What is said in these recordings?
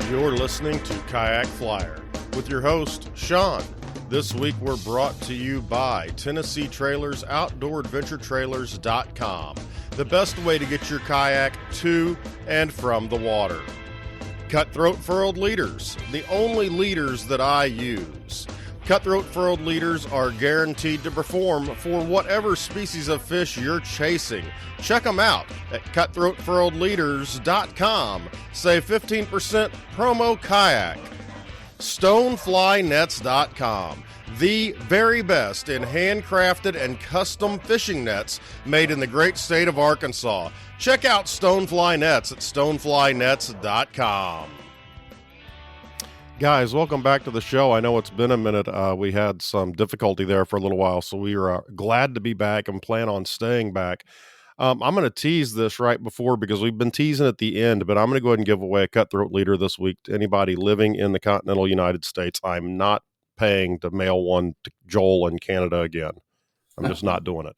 You're listening to Kayak Flyer with your host, Shawn. This week we're brought to you by Tennessee Trailers, OutdoorAdventureTrailers.com, the best way to get your kayak to and from the water. Cutthroat Furled Leaders, the only leaders that I use. Cutthroat Furled Leaders are guaranteed to perform for whatever species of fish you're chasing. Check them out at cutthroatfurledleaders.com. Save 15% promo kayak. Stoneflynets.com, the very best in handcrafted and custom fishing nets made in the great state of Arkansas. Check out Stonefly Nets at stoneflynets.com. Guys, welcome back to the show. I know it's been a minute. We had some difficulty there for a little while, so we are glad to be back and plan on staying back. I'm going to tease this right before because we've been teasing at the end, but I'm going to go ahead and give away a cutthroat leader this week to anybody living in the continental United States. I'm not paying to mail one to Joel in Canada again. I'm just not doing it.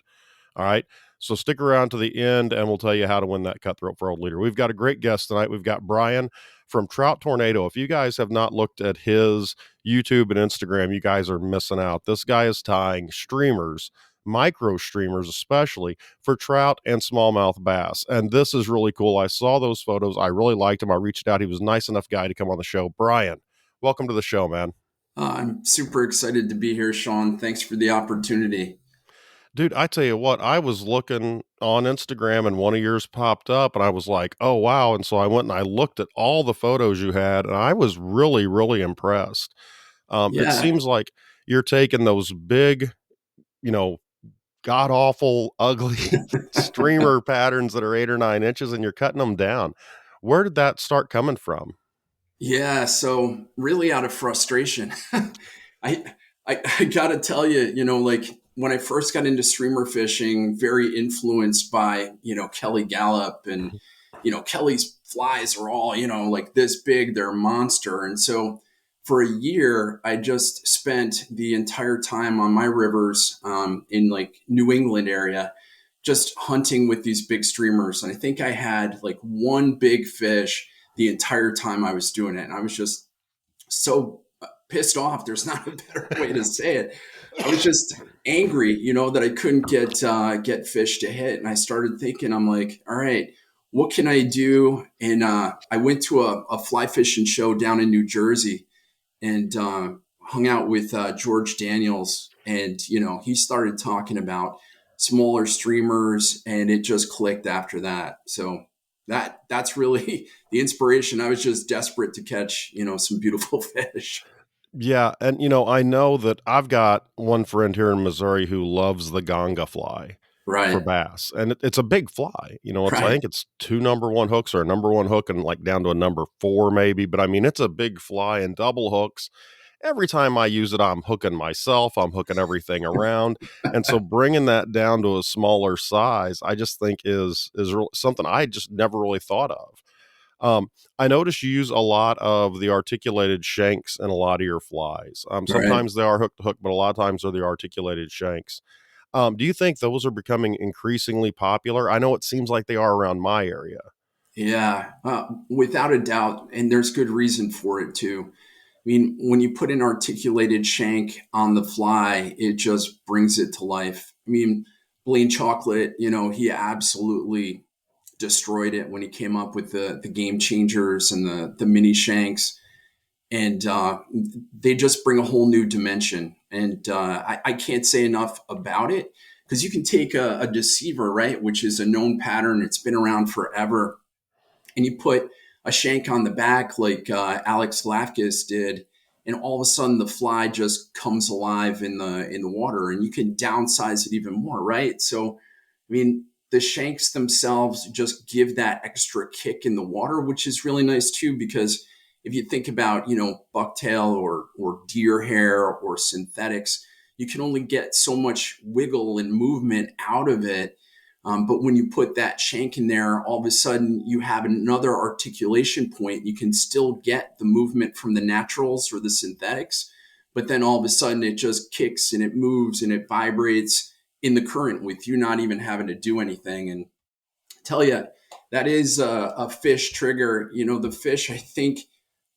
All right. So stick around to the end and we'll tell you how to win that cutthroat furled leader. We've got a great guest tonight. We've got Brian from Trout Tornado. If you guys have not looked at his YouTube and Instagram, you guys are missing out. This guy is tying streamers, micro streamers especially, for trout and smallmouth bass. And this is really cool. I saw those photos. I really liked him. I reached out. He was a nice enough guy to come on the show. Brian, welcome to the show, man. I'm super excited to be here, Shawn. Thanks for the opportunity. Dude, I tell you what, I was looking on Instagram and one of yours popped up and I was like, oh, wow. And so I went and I looked at all the photos you had and I was really, really impressed. It seems like you're taking those big, god-awful, ugly streamer patterns that are 8 or 9 inches and you're cutting them down. Where did that start coming from? Yeah, so really out of frustration. I got to tell you, when I first got into streamer fishing, very influenced by, Kelly Gallup and, Kelly's flies are all, like this big, they're a monster. And so for a year, I just spent the entire time on my rivers in like New England area, just hunting with these big streamers. And I think I had like one big fish the entire time I was doing it. And I was just so pissed off. There's not a better way to say it. I was just angry, that I couldn't get fish to hit. And I started thinking, I'm like, all right, what can I do? And I went to a fly fishing show down in New Jersey and hung out with George Daniels. And, he started talking about smaller streamers and it just clicked after that. So that's really the inspiration. I was just desperate to catch, some beautiful fish. Yeah. And, I know that I've got one friend here in Missouri who loves the Ganga fly for bass. And it's a big fly. I think it's 2 number 1 hooks or a number 1 hook and like down to a number 4 maybe. But I mean, it's a big fly and double hooks. Every time I use it, I'm hooking myself. I'm hooking everything around. And so bringing that down to a smaller size, I just think is something I just never really thought of. I notice you use a lot of the articulated shanks in a lot of your flies. Sometimes they are hook to hook, but a lot of times they're the articulated shanks. Do you think those are becoming increasingly popular? I know it seems like they are around my area. Yeah, without a doubt. And there's good reason for it too. I mean, when you put an articulated shank on the fly, it just brings it to life. I mean, Blaine Chocolate, he absolutely destroyed it when he came up with the game changers and the mini shanks. And they just bring a whole new dimension. And I can't say enough about it because you can take a deceiver, right, which is a known pattern. It's been around forever. And you put a shank on the back like Alex Lafkis did. And all of a sudden the fly just comes alive in the water and you can downsize it even more, right? So, I mean, the shanks themselves just give that extra kick in the water, which is really nice too, because if you think about, bucktail or deer hair or synthetics, you can only get so much wiggle and movement out of it. But when you put that shank in there, all of a sudden you have another articulation point. You can still get the movement from the naturals or the synthetics, but then all of a sudden it just kicks and it moves and it vibrates in the current with you not even having to do anything. And tell you, that is a fish trigger. The fish, I think,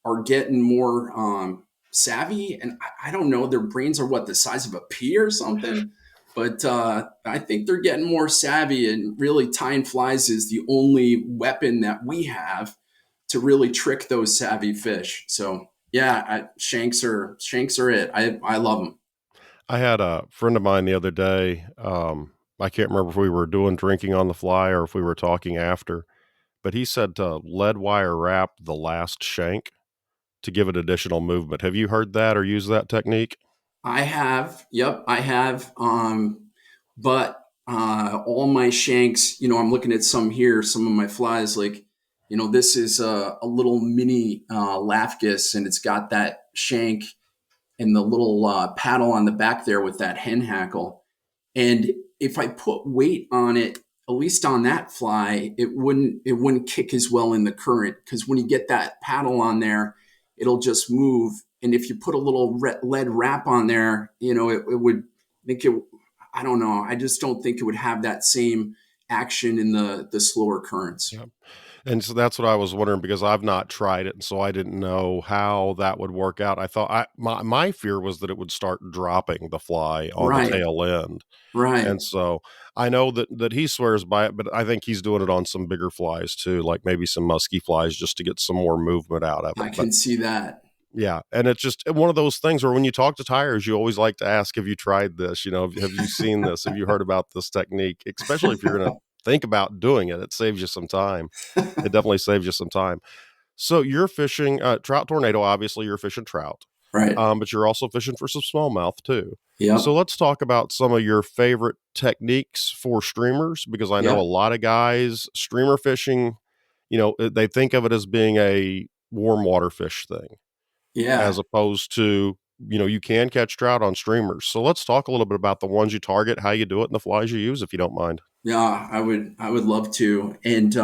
are getting more savvy, and I don't know, their brains are what, the size of a pea or something. But I think they're getting more savvy, and really tying flies is the only weapon that we have to really trick those savvy fish. So yeah, shanks are it. I love them. I had a friend of mine the other day. I can't remember if we were doing drinking on the fly or if we were talking after, but he said to lead wire wrap the last shank to give it additional movement. Have you heard that or used that technique? I have, yep, I have. But all my shanks, I'm looking at some here, some of my flies, like, this is a little mini Lafgus, and it's got that shank and the little paddle on the back there with that hen hackle. And if I put weight on it, at least on that fly, it wouldn't kick as well in the current, because when you get that paddle on there, it'll just move. And if you put a little lead wrap on there, it would think it. I don't know. I just don't think it would have that same action in the slower currents. Yeah. And so that's what I was wondering because I've not tried it, and so I didn't know how that would work out. I thought my fear was that it would start dropping the fly on the Right. tail end. Right. And so I know that he swears by it, but I think he's doing it on some bigger flies too, like maybe some musky flies just to get some more movement out of it. I But can see that. yeah, and it's just one of those things where when you talk to tires, you always like to ask, "Have you tried this? Have you seen this? Have you heard about this technique?" Especially if you're going to think about doing it, it saves you some time. It definitely saves you some time. So you're fishing trout tornado. Obviously, you're fishing trout, Right. but you're also fishing for some smallmouth too. So Yep. let's talk about some of your favorite techniques for streamers because I know a Yep. lot of guys streamer fishing. They think of it as being a warm water fish thing as Yeah. opposed to you can catch trout on streamers. So let's talk a little bit about the ones you target, how you do it, and the flies you use, if you don't mind. Yeah. I would love to. And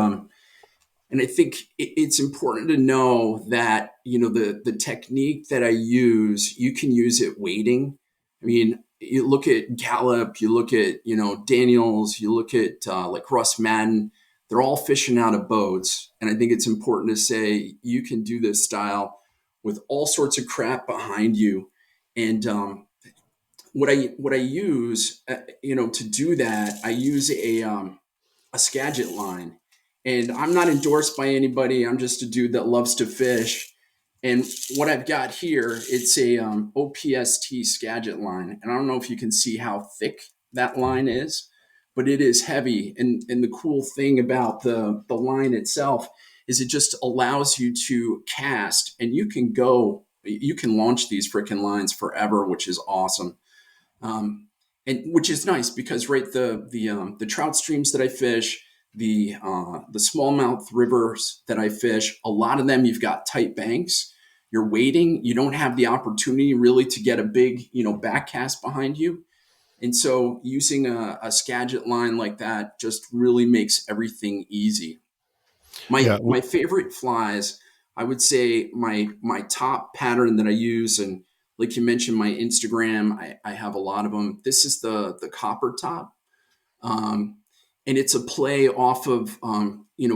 I think it's important to know that the technique that I use, you can use it wading. I mean, you look at Gallup, you look at Daniels, you look at like Russ Madden. They're all fishing out of boats, and I think it's important to say you can do this style with all sorts of crap behind you. And what I use, to do that, I use a Skagit line. And I'm not endorsed by anybody. I'm just a dude that loves to fish. And what I've got here, it's a OPST Skagit line. And I don't know if you can see how thick that line is, but it is heavy. And the cool thing about the line itself is it just allows you to cast, and you can launch these freaking lines forever, which is awesome. And which is nice because, right, the trout streams that I fish, the smallmouth rivers that I fish, a lot of them you've got tight banks. You're waiting. You don't have the opportunity really to get a big back cast behind you. And so using a Skagit line like that just really makes everything easy. Yeah, My favorite flies, I would say my top pattern that I use, and like you mentioned, my Instagram, I have a lot of them. This is the copper top, um, and it's a play off of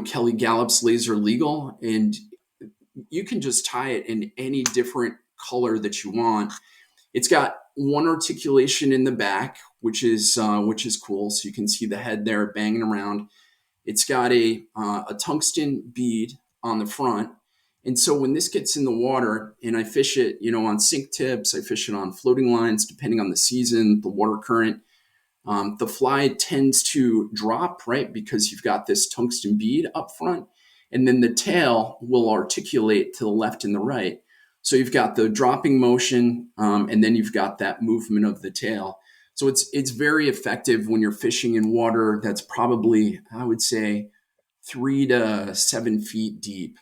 Kelly Gallup's Laser Legal, and you can just tie it in any different color that you want. It's got one articulation in the back, which is cool, so you can see the head there banging around. It's got a tungsten bead on the front. And so when this gets in the water and I fish it, on sink tips, I fish it on floating lines, depending on the season, the water current, the fly tends to drop, right? Because you've got this tungsten bead up front. And then the tail will articulate to the left and the right. So you've got the dropping motion, and then you've got that movement of the tail. So it's very effective when you're fishing in water that's probably, I would say, 3 to 7 feet deep.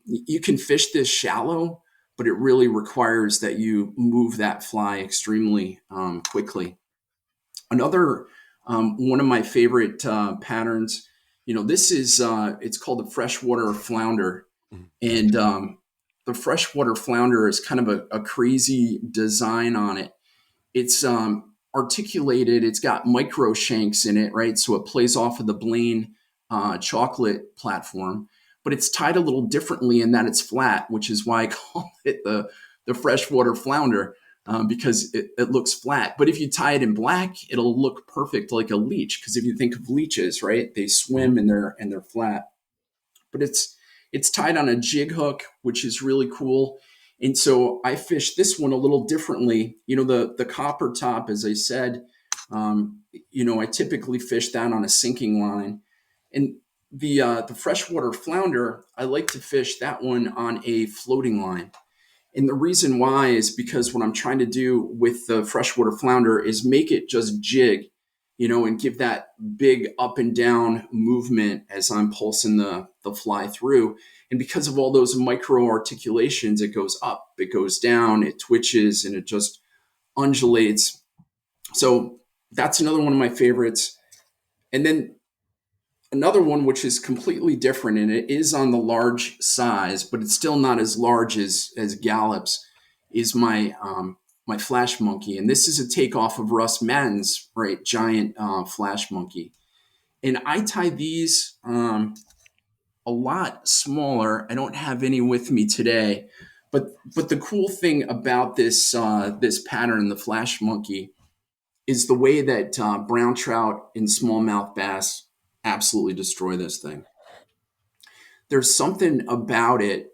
You can fish this shallow, but it really requires that you move that fly extremely quickly. Another one of my favorite patterns, this is it's called the freshwater flounder, mhm. and the freshwater flounder is kind of a crazy design on it. It's articulated. It's got micro shanks in it, right? So it plays off of the Blaine chocolate platform, but it's tied a little differently in that it's flat, which is why I call it the freshwater flounder, because it looks flat. But if you tie it in black, it'll look perfect like a leech. Because if you think of leeches, right, they Mhm. swim and they're flat. But it's tied on a jig hook, which is really cool. And so I fish this one a little differently. The copper top, as I said, I typically fish that on a sinking line, and the freshwater flounder, I like to fish that one on a floating line. And the reason why is because what I'm trying to do with the freshwater flounder is make it just jig, and give that big up and down movement as I'm pulsing the fly through. And because of all those micro articulations, it goes up, it goes down, it twitches, and it just undulates. So that's another one of my favorites. And then another one which is completely different, and it is on the large size, but it's still not as large as Gallops, is my flash monkey. And this is a takeoff of Russ Madden's right giant flash monkey. And I tie these a lot smaller. I don't have any with me today, but the cool thing about this pattern, the flash monkey, is the way that brown trout and smallmouth bass absolutely destroy this thing. There's something about it.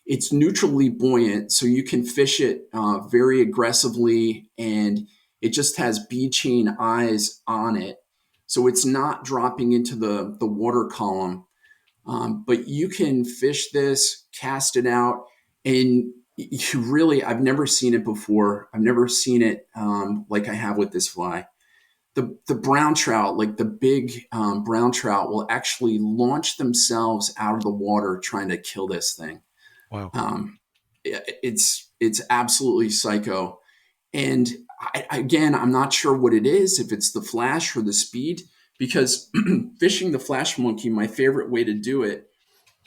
It's neutrally buoyant, so you can fish it very aggressively, and it just has bead chain eyes on it. So it's not dropping into the water column. But you can fish this, cast it out, and you really, I've never seen it before. I've never seen it like I have with this fly. The brown trout, like the big brown trout, will actually launch themselves out of the water trying to kill this thing. Wow. Um, it's absolutely psycho. And again, I'm not sure what it is, if it's the flash or the speed, because fishing the flash monkey, my favorite way to do it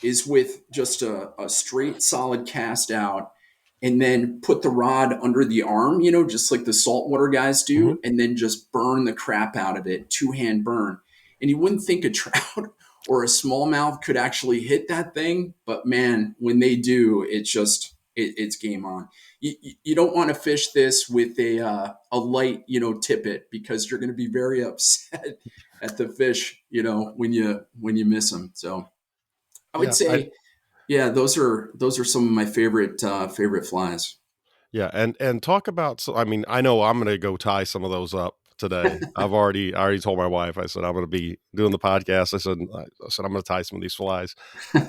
is with just a straight solid cast out, and then put the rod under the arm, just like the saltwater guys Mhm. do, and then just burn the crap out of it, two-hand burn. And you wouldn't think a trout or a smallmouth could actually hit that thing, but man, when they do, it's game on. You don't want to fish this with a light, tippet, because you're going to be very upset at the fish, when you miss them. So I would Yeah, I say, yeah, those are some of my favorite flies. Yeah, and talk about so I mean, I know I'm gonna go tie some of those up today. I already told my wife, I said, "I'm gonna be doing the podcast." I said, "I'm gonna tie some of these flies."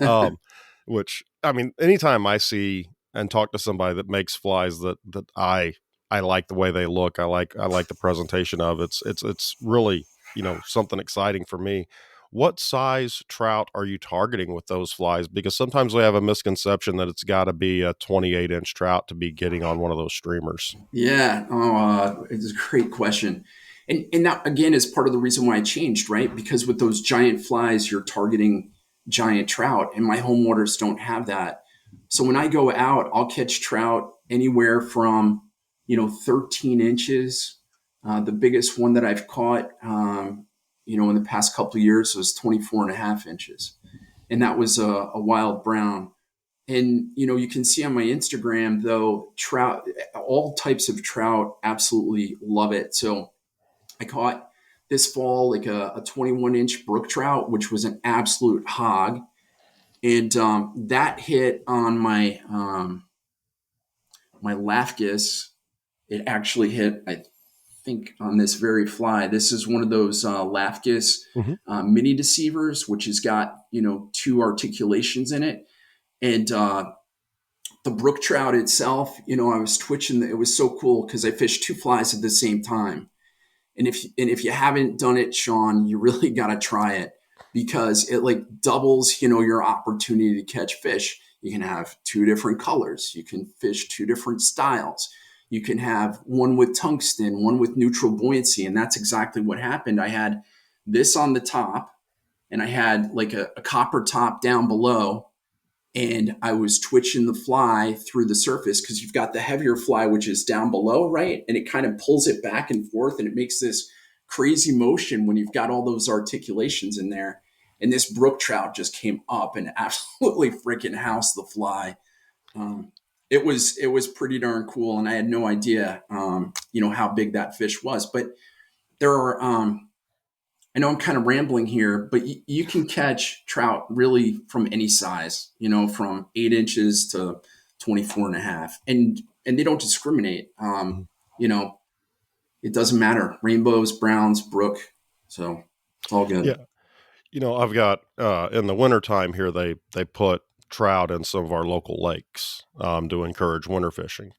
Um, which I mean, anytime I see and talk to somebody that makes flies that I like the way they look, I like the presentation of it's really, something exciting for me. What size trout are you targeting with those flies? Because sometimes we have a misconception that it's got to be a 28-inch trout to be getting on one of those streamers. Yeah, it's a great question, and that again is part of the reason why I changed, right? Because with those giant flies, you're targeting giant trout, and my home waters don't have that. So when I go out, I'll catch trout anywhere from 13 inches. The biggest one that I've caught, in the past couple of years was 24 and a half inches, and that was a wild brown. And you can see on my Instagram, though, trout, all types of trout absolutely love it. So I caught this fall like a 21-inch brook trout, which was an absolute hog. And that hit on my Lafgus. It actually hit, I think, on this very fly. This is one of those Lafgus Mhm. mini deceivers, which has got two articulations in it. And the brook trout itself, I was twitching. It was so cool because I fished two flies at the same time. And if you haven't done it, Shawn, you really got to try it, because it like doubles, your opportunity to catch fish. You can have two different colors. You can fish two different styles. You can have one with tungsten, one with neutral buoyancy, and that's exactly what happened. I had this on the top, and I had like a copper top down below, and I was twitching the fly through the surface, because you've got the heavier fly, which is down below, right? And it kind of pulls it back and forth, and it makes this crazy motion when you've got all those articulations in there. and this brook trout just came up and absolutely freaking housed the fly. Um, it was pretty darn cool, and I had no idea, how big that fish was. But there are, I know I'm kind of rambling here, but you can catch trout really from any size, from 8 inches to 24 and a half. And they don't discriminate. Mhm. You know, it doesn't matter. Rainbows, browns, brook. So it's all good. Yeah. I've got, in the wintertime here, they put trout in some of our local lakes, to encourage winter fishing.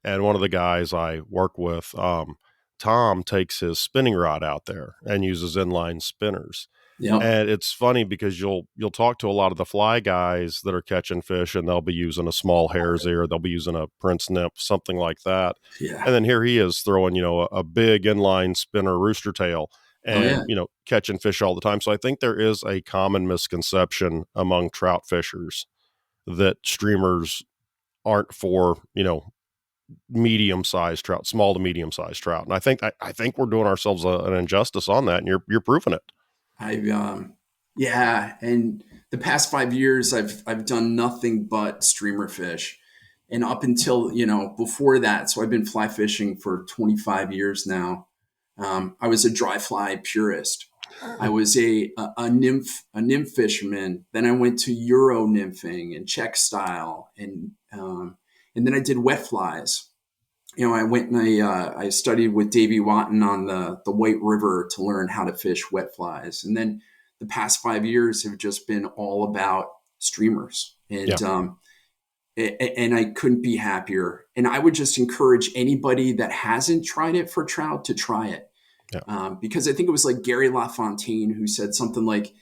And one of the guys I work with, Tom takes his spinning rod out there and uses inline spinners. Yep. And it's funny because you'll talk to a lot of the fly guys that are catching fish, and they'll be using a small hare's ear, they'll be using a Prince nip, something like that. Yeah. And then here he is throwing, a big inline spinner rooster tail Oh, yeah. and, catching fish all the time. So I think there is a common misconception among trout fishers that streamers aren't for, medium sized trout, small to medium sized trout. And I think we're doing ourselves an injustice on that, and you're proving it. I've yeah, and the past 5 years I've done nothing but streamer fish. And up until, before that, so I've been fly fishing for 25 years now. I was a dry fly purist. I was a nymph fisherman. Then I went to Euro nymphing and Czech style, and then I did wet flies. I went and I studied with Davey Watton on the White River to learn how to fish wet flies, and then the past 5 years have just been all about streamers, Yeah. and I couldn't be happier. And I would just encourage anybody that hasn't tried it for trout to try it, Yeah. because I think it was like Gary LaFontaine who said something like,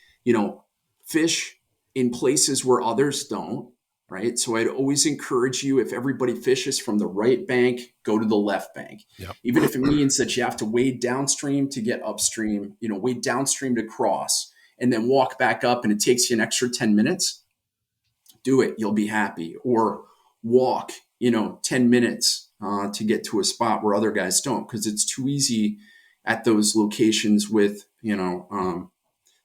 fish in places where others don't, right? So I'd always encourage you, if everybody fishes from the right bank, go to the left bank. Yeah. Even if it means that you have to wade downstream to get upstream, wade downstream to cross and then walk back up and it takes you an extra 10 minutes, do it. You'll be happy. Or walk, 10 minutes to get to a spot where other guys don't, because it's too easy at those locations with,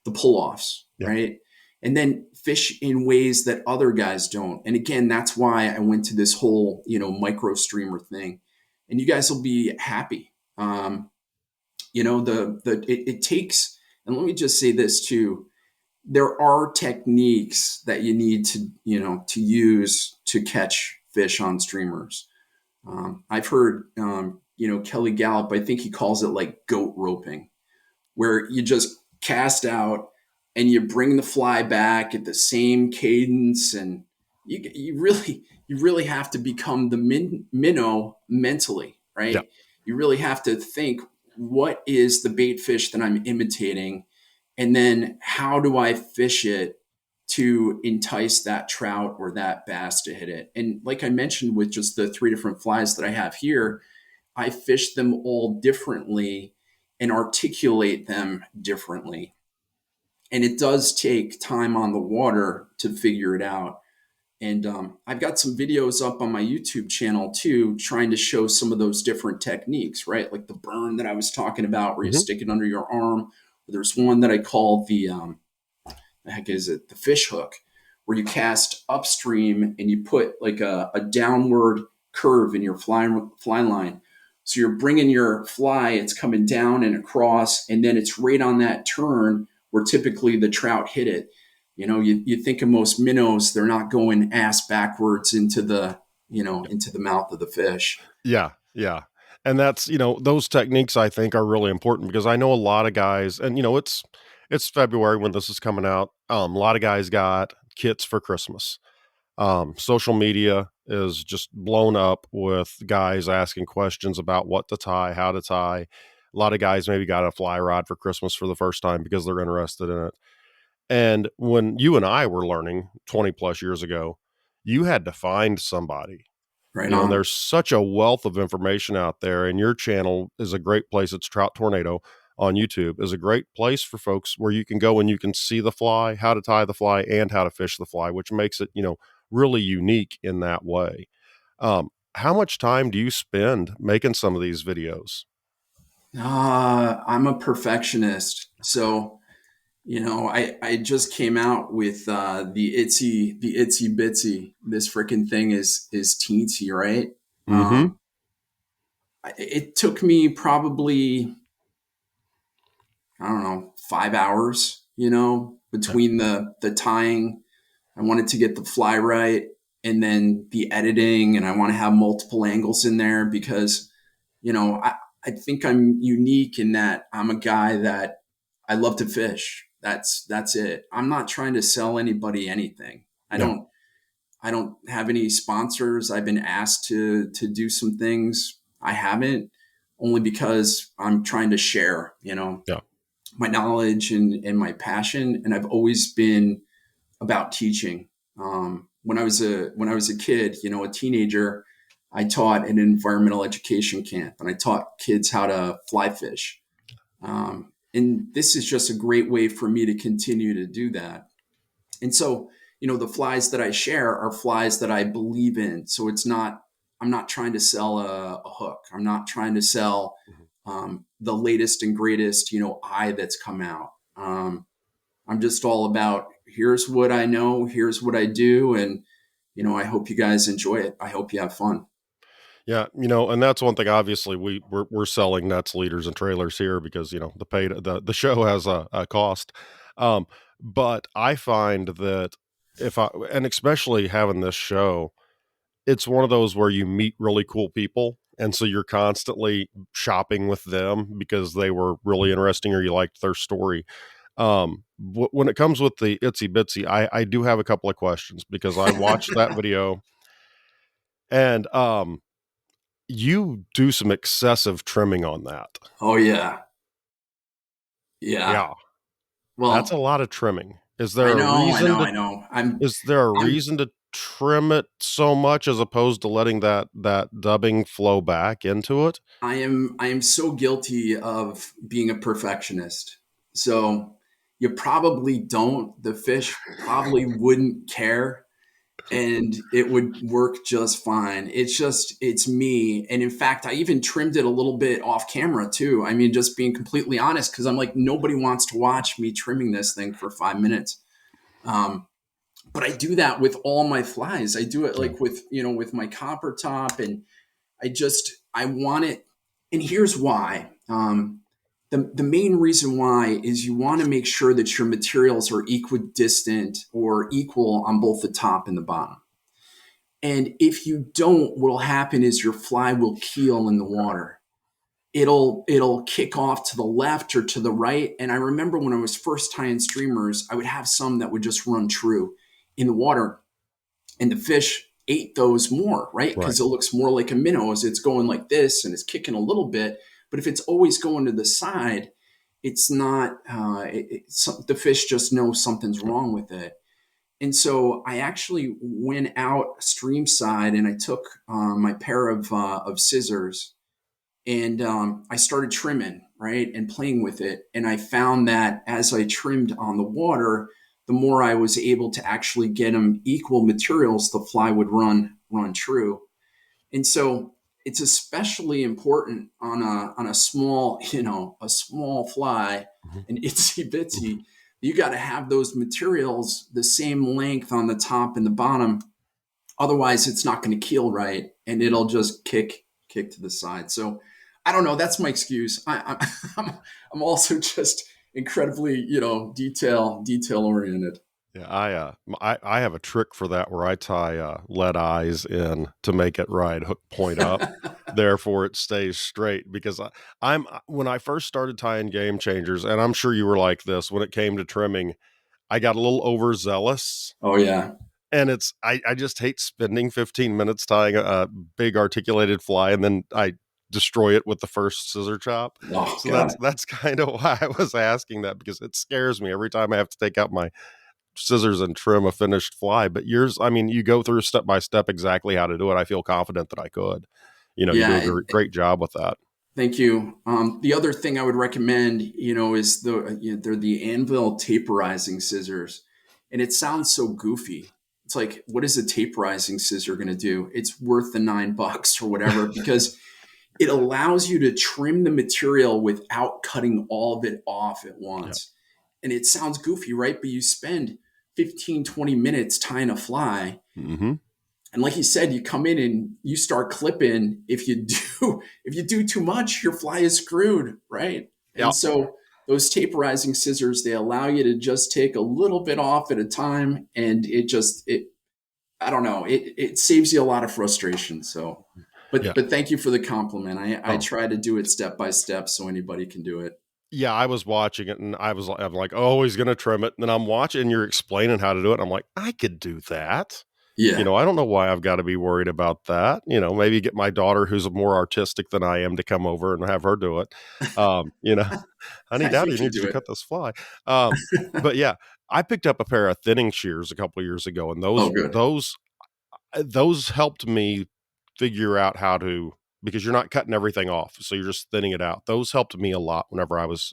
the pull offs, Yeah. right? And then fish in ways that other guys don't. And again, that's why I went to this whole, micro streamer thing. And you guys will be happy. It takes, and let me just say this too, there are techniques that you need to use to catch fish on streamers. I've heard, Kelly Gallup, I think he calls it like goat roping, where you just cast out and you bring the fly back at the same cadence, and you really have to become the minnow mentally, Yeah. right? You really have to think, what is the bait fish that I'm imitating, and then how do I fish it to entice that trout or that bass to hit it? And like I mentioned, with just the three different flies that I have here, I fish them all differently and articulate them differently. And it does take time on the water to figure it out. And I've got some videos up on my YouTube channel too, trying to show some of those different techniques, right? Like the burn that I was talking about, where you Hmm. stick it under your arm. There's one that I call the heck is it? The fish hook, where you cast upstream and you put like a downward curve in your fly line. So you're bringing your fly, it's coming down and across, and then it's right on that turn where typically the trout hit it. You think of most minnows, they're not going ass backwards into the mouth of the fish. Yeah, yeah. And that's, those techniques I think are really important because I know a lot of guys, and it's February when this is coming out. A lot of guys got kits for Christmas. Social media is just blown up with guys asking questions about what to tie, how to tie. A lot of guys maybe got a fly rod for Christmas for the first time because they're interested in it. And when you and I were learning 20 plus years ago, you had to find somebody, Right and on. there's such a wealth of information out there. And your channel is a great place. It's Trout Tornado on YouTube is a great place for folks where you can go and you can see the fly, how to tie the fly, and how to fish the fly, which makes it, really unique in that way. How much time do you spend making some of these videos? I'm a perfectionist. So I just came out with the itsy bitsy. This freaking thing is teensy, right? Mm-hmm. It took me probably, I don't know, 5 hours, Yeah. between the tying. I wanted to get the fly right, and then the editing, and I want to have multiple angles in there because, I think I'm unique in that I'm a guy that I love to fish. That's it. I'm not trying to sell anybody anything. I Yeah. don't I don't have any sponsors. I've been asked to do some things. I haven't, only because I'm trying to share, Yeah. my knowledge and my passion. And I've always been about teaching. When I was a kid, a teenager, I taught at an environmental education camp, and I taught kids how to fly fish. And this is just a great way for me to continue to do that. And so, the flies that I share are flies that I believe in. So I'm not trying to sell a hook. I'm not trying to sell Mhm. the latest and greatest, eye that's come out. I'm just all about, here's what I know, here's what I do. And, I hope you guys enjoy it. I hope you have fun. Yeah, and that's one thing. Obviously, we're selling nets, leaders, and trailers here because the show has a cost. Um, but I find that if I and especially having this show, it's one of those where you meet really cool people, and so you're constantly shopping with them because they were really interesting or you liked their story. When it comes with the itsy bitsy, I do have a couple of questions because I watched that video and you do some excessive trimming on that. Oh, yeah. Yeah. Yeah, that's a Well, lot of trimming. I know, I know, I know. Is there a I'm reason to trim it so much as opposed to letting that dubbing flow back into it? I am so guilty of being a perfectionist. So you probably don't. The fish probably wouldn't care, and it would work just fine. It's me. And in fact, I even trimmed it a little bit off camera too. I mean, just being completely honest, because I'm like, nobody wants to watch me trimming this thing for 5 minutes. Um, but I do that with all my flies. I do it Yeah, like with my copper top, and I want it. And here's why. The main reason why is you want to make sure that your materials are equidistant or equal on both the top and the bottom. And if you don't, what'll happen is your fly will keel in the water. It'll kick off to the left or to the right. And I remember when I was first tying streamers, I would have some that would just run true in the water, and the fish ate those more, right? right. Because it looks more like a minnow as it's going like this and it's kicking a little bit. But if it's always going to the side, it's not. The fish just know something's Yeah. wrong with it. And so I actually went out stream side, and I took my pair of scissors, and I started trimming, right, and playing with it. And I found that as I trimmed on the water, the more I was able to actually get them equal materials, the fly would run true. And so it's especially important on a small, a small fly, Mhm, an itsy mhm. bitsy. You got to have those materials the same length on the top and the bottom. Otherwise, it's not going to keel right, and it'll just kick to the side. So I don't know. That's my excuse. I'm also just incredibly, detail oriented. Yeah, I have a trick for that where I tie, lead eyes in to make it right hook point up, therefore it stays straight because when I first started tying game changers, and I'm sure you were like this, when it came to trimming, I got a little overzealous, Oh yeah. and I just hate spending 15 minutes tying a big articulated fly, and then I destroy it with the first scissor chop. Oh So that's god. that's kind of why I was asking that because it scares me every time I have to take out my scissors and trim a finished fly. But yours, I mean, you go through step by step exactly how to do it. I feel confident that I could. You do a Yeah. great job with that. Thank you. The other thing I would recommend, is they're the anvil taperizing scissors, and it sounds so goofy. It's like, what is a taperizing scissor going to do? It's worth the $9 or whatever, because it allows you to trim the material without cutting all of it off at Yeah. once. And it sounds goofy, right? But you spend 15, 20 minutes tying a fly. Mhm. And like you said, you come in and you start clipping. If you do, if you do too much, your fly is screwed, right? Yeah. And so those taperizing scissors, they allow you to just take a little bit off at a time. And I don't know, it saves you a lot of frustration. So, Yeah. but thank you for the compliment. I Oh. try to do it step by step so anybody can do it. Yeah, I was watching it and I'm like, "Oh, he's gonna trim it." And then I'm watching, you're explaining how to do it, and I'm like, "I could do that." Yeah. I don't know why I've gotta be worried about that. Maybe get my daughter who's more artistic than I am to come over and have her do it. You know, "Honey, I daddy think you needs you do to it. cut this fly." But yeah, I picked up a pair of thinning shears a couple years ago, and Oh, good. those helped me figure out how to, because you're not cutting everything off, so you're just thinning it out. Those helped me a lot whenever I was,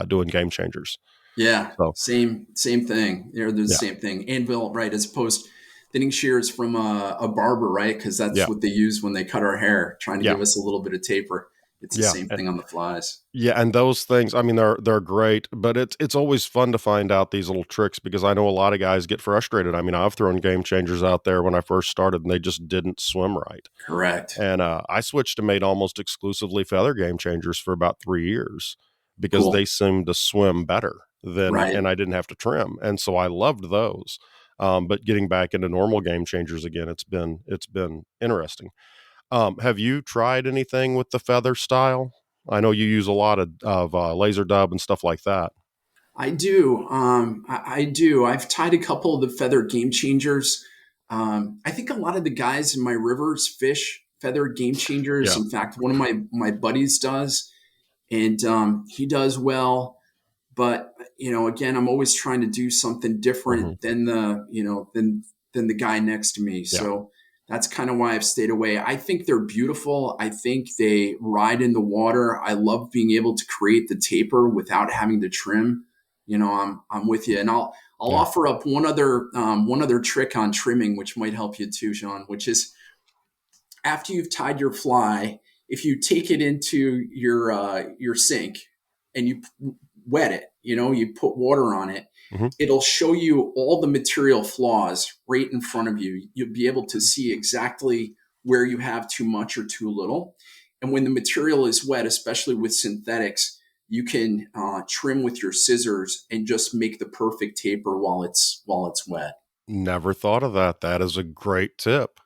doing game changers. Yeah, So, same thing. They're the yeah, same thing. Anvil, right? As opposed thinning shears from a barber, right? Because that's yeah, what they use when they cut our hair, trying to yeah, give us a little bit of taper. It's the yeah, same and thing on the flies. yeah, and those things, I mean, they're great, but it's always fun to find out these little tricks because I know a lot of guys get frustrated. I mean, I've thrown game changers out there when I first started, and they just didn't swim right. Correct. And, I switched to made almost exclusively feather game changers for about 3 years because they Cool. seemed to swim better than, Right. and I didn't have to trim, and so I loved those. But getting back into normal game changers again, it's been interesting. Have you tried anything with the feather style? I know you use a lot of laser dub and stuff like that. I do. I do. I've tied a couple of the feather game changers. I think a lot of the guys in my rivers fish feather game changers. Yeah. In fact, one of my buddies does, and he does well. But again, I'm always trying to do something Mhm. different than the guy next to me. Yeah. So that's kind of why I've stayed away. I think they're beautiful. I think they ride in the water. I love being able to create the taper without having to trim. I'm with you, and I'll Yeah. offer up one other trick on trimming, which might help you too, Shawn. Which is after you've tied your fly, if you take it into your sink and you wet it, you put water on it, Mhm. it'll show you all the material flaws right in front of you. You'll be able to see exactly where you have too much or too little. And when the material is wet, especially with synthetics, you can trim with your scissors and just make the perfect taper while it's wet. Never thought of that. That is a great tip.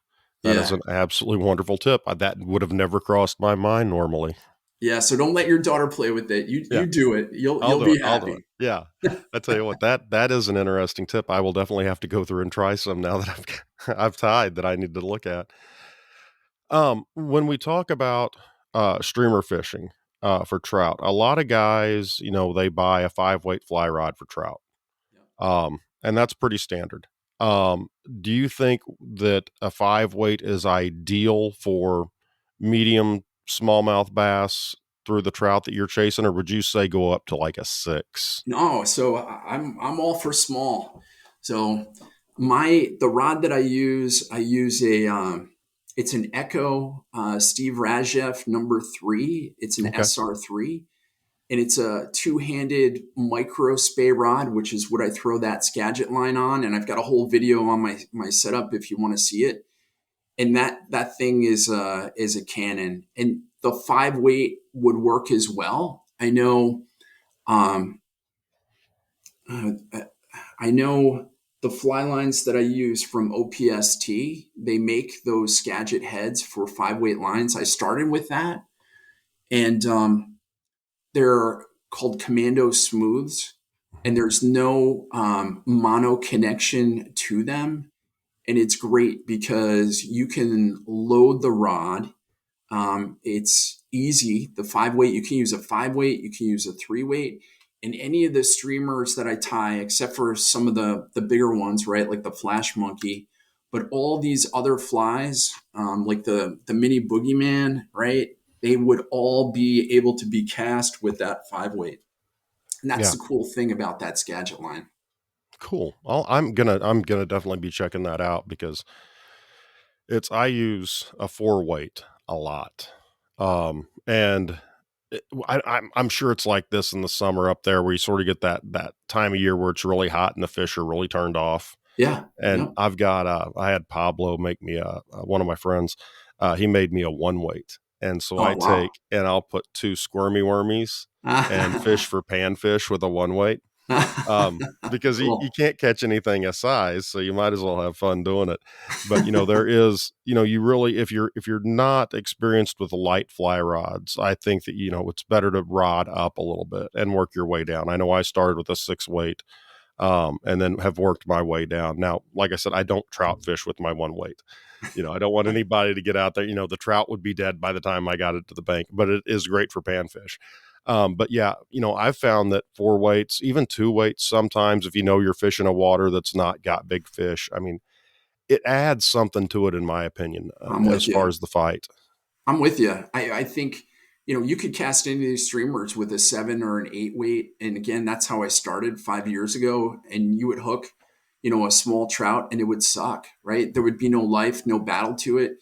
That is Yeah. an absolutely wonderful tip. That would have never crossed my mind normally. Yeah, so don't let your daughter play with it. You Yeah, you do it. You'll I'll you'll do it, be I'll do it. happy. Yeah. I tell you what, that is an interesting tip. I will definitely have to go through and try some now that I've tied that I need to look at. When we talk about, streamer fishing, for trout, a lot of guys, they buy a 5 weight fly rod for trout. Yep. And that's pretty standard. Um, do you think that a 5 weight is ideal for medium smallmouth bass through the trout that you're chasing, or would you say go up to like a 6? No, so I'm all for small. So the rod that I use it's an Echo Steve Rajeff number 3. It's an Okay. SR3, and it's a two-handed micro spay rod, which is what I throw that Skagit line on. And I've got a whole video on my setup if you want to see it. And that thing is a cannon, and the 5 weight would work as well. Um, uh, I know the fly lines that I use from OPST, they make those Skagit heads for 5 weight lines. I started with that, and they're called Commando Smooths, Mhm. and there's no mono connection to them. And it's great because you can load the rod. It's easy. The 5 weight, you can use a 5 weight, you can use a 3 weight. And any of the streamers that I tie, except for some of the bigger ones, right, like the Flash Monkey, but all these other flies, like the Mini Boogeyman, right, they would all be able to be cast with that 5 weight. And that's Yeah, the cool thing about that Skagit line. cool. I'm gonna definitely be checking that out because I use a 4 weight a lot. And I'm sure it's like this in the summer up there where you sort of get that time of year where it's really hot and the fish are really turned off. Yeah. And Yep. I had Pablo make me one of my friends, he made me a one weight. And so I Oh, wow. take and I'll put 2 squirmy wormies and fish for panfish with a one weight. Because you Cool. can't catch anything a size, so you might as well have fun doing it. But, there is, you really, if you're not experienced with light fly rods, I think that, it's better to rod up a little bit and work your way down. I know I started with a 6 weight, and then have worked my way down. Now, like I said, I don't trout fish with my one weight. I don't want anybody to get out there. The trout would be dead by the time I got it to the bank, but it is great for panfish. But yeah, I've found that 4 weights, even 2 weights, sometimes if you're fishing a water that's not got big fish, I mean, it adds something to it, in my opinion, I'm as with far you. as the fight. I'm with you. I think, you could cast any of these streamers with a 7 or an 8 weight. And again, that's how I started 5 years ago. And you would hook, a small trout and it would suck, right? There would be no life, no battle to it.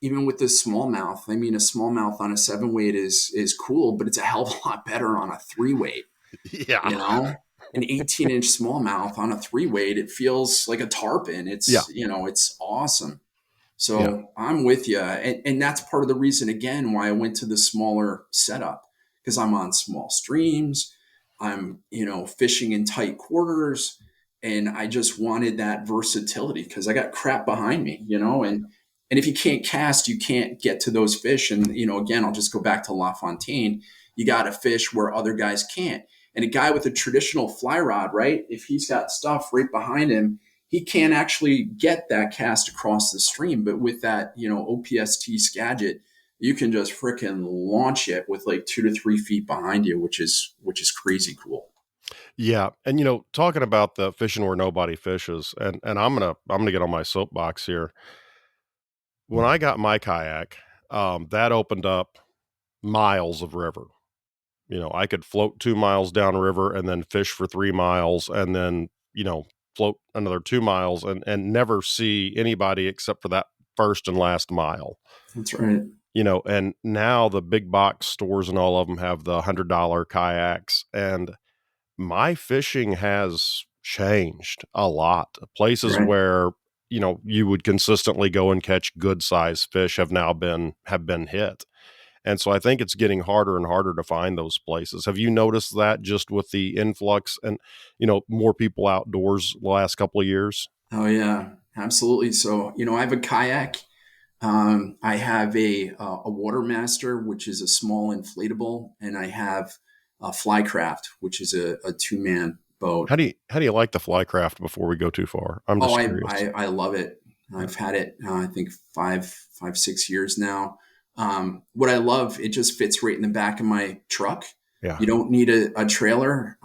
Even with the smallmouth, I mean, a smallmouth on a 7 weight is cool, but it's a hell of a lot better on a 3 weight, Yeah. you know? An 18-inch smallmouth on a 3 weight, it feels like a tarpon. Yeah. It's awesome. Yeah. So I'm with you. And that's part of the reason, again, why I went to the smaller setup, because I'm on small streams. I'm, fishing in tight quarters. And I just wanted that versatility because I got crap behind me, and if you can't cast, you can't get to those fish. And, again, I'll just go back to LaFontaine. You got to fish where other guys can't. And a guy with a traditional fly rod, right? If he's got stuff right behind him, he can't actually get that cast across the stream. But with that, OPST Skagit, you can just freaking launch it with like 2 to 3 feet behind you, which is crazy cool. Yeah, and talking about the fishing where nobody fishes, and I'm gonna get on my soapbox here. When I got my kayak, that opened up miles of river. I could float 2 miles downriver and then fish for 3 miles and then, float another 2 miles and never see anybody except for that first and last mile. That's right. And now the big box stores and all of them have the $100 kayaks, and my fishing has changed a lot. Places Right. where, you would consistently go and catch good sized fish have been hit. And so I think it's getting harder and harder to find those places. Have you noticed that just with the influx and, more people outdoors the last couple of years? Oh yeah, absolutely. So, I have a kayak. I have a Watermaster, which is a small inflatable, and I have a Flycraft, which is a 2-man boat. How do you like the flycraft before we go too far? I'm Oh, just I, curious. I, I love it. Yeah. I've had it, I think 6 years now. What I love, it just fits right in the back of my truck. Yeah. You don't need a trailer.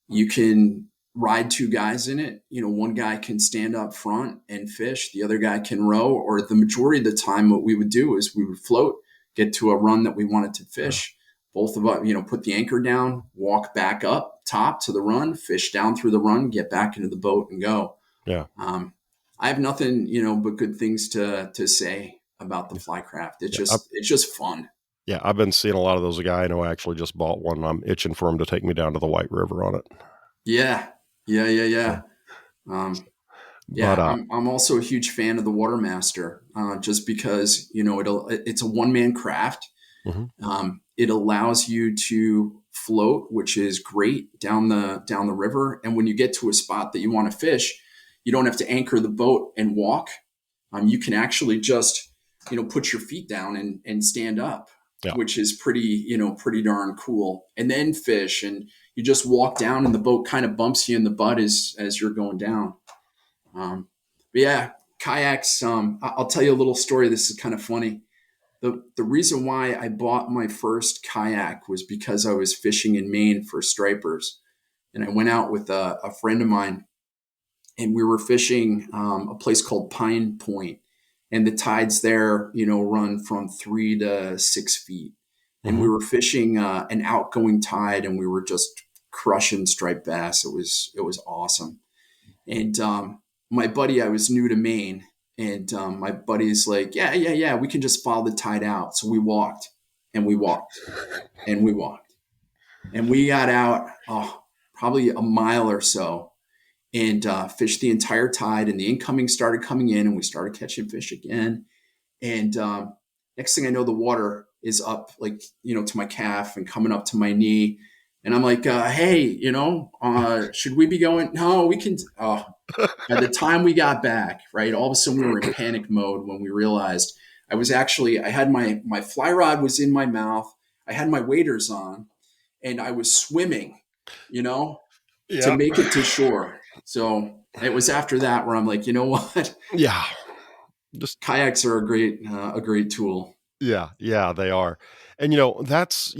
You can ride 2 guys in it. One guy can stand up front and fish, the other guy can row. Or the majority of the time, what we would do is we would float, get to a run that we wanted to Yeah. fish. Both of us, put the anchor down, walk back up top to the run, fish down through the run, get back into the boat and go. Yeah. Um, I have nothing, but good things to say about the Yeah. Flycraft. It's Yeah. just fun. Yeah. I've been seeing a lot of those. A guy I know actually just bought one. And I'm itching for him to take me down to the White River on it. Yeah, yeah, yeah, Yeah. yeah. Um, But Yeah, I'm also a huge fan of the Watermaster, just because it's a 1-man craft. mhm. It allows you to float, which is great down the river. And when you get to a spot that you want to fish, you don't have to anchor the boat and walk. You can actually just put your feet down and stand up, Yeah. which is pretty darn cool. And then fish, and you just walk down, and the boat kind of bumps you in the butt as you're going down. But yeah, kayaks. I'll tell you a little story. This is kind of funny. The reason why I bought my first kayak was because I was fishing in Maine for stripers, and I went out with a friend of mine, and we were fishing a place called Pine Point, and the tides there, run from 3 to 6 feet, and we Mhm. were fishing an outgoing tide, and we were just crushing striped bass. It was awesome. And my buddy, I was new to Maine, and my buddy's like, yeah, yeah, yeah, we can just follow the tide out. So we walked. and we walked and we walked and we got out, probably a mile or so, and fished the entire tide. And the incoming started coming in, and we started catching fish again. And next thing I know, the water is up, like, to my calf and coming up to my knee. And I'm like, hey, should we be going? No, we can. By the time we got back, right, all of a sudden we were in panic mode when we realized I had my fly rod was in my mouth. I had my waders on, and I was swimming, you know, to Yeah. make it to shore. So it was after that where I'm like, you know what? Yeah. Just Kayaks are a great tool. yeah, yeah, they are. And that's,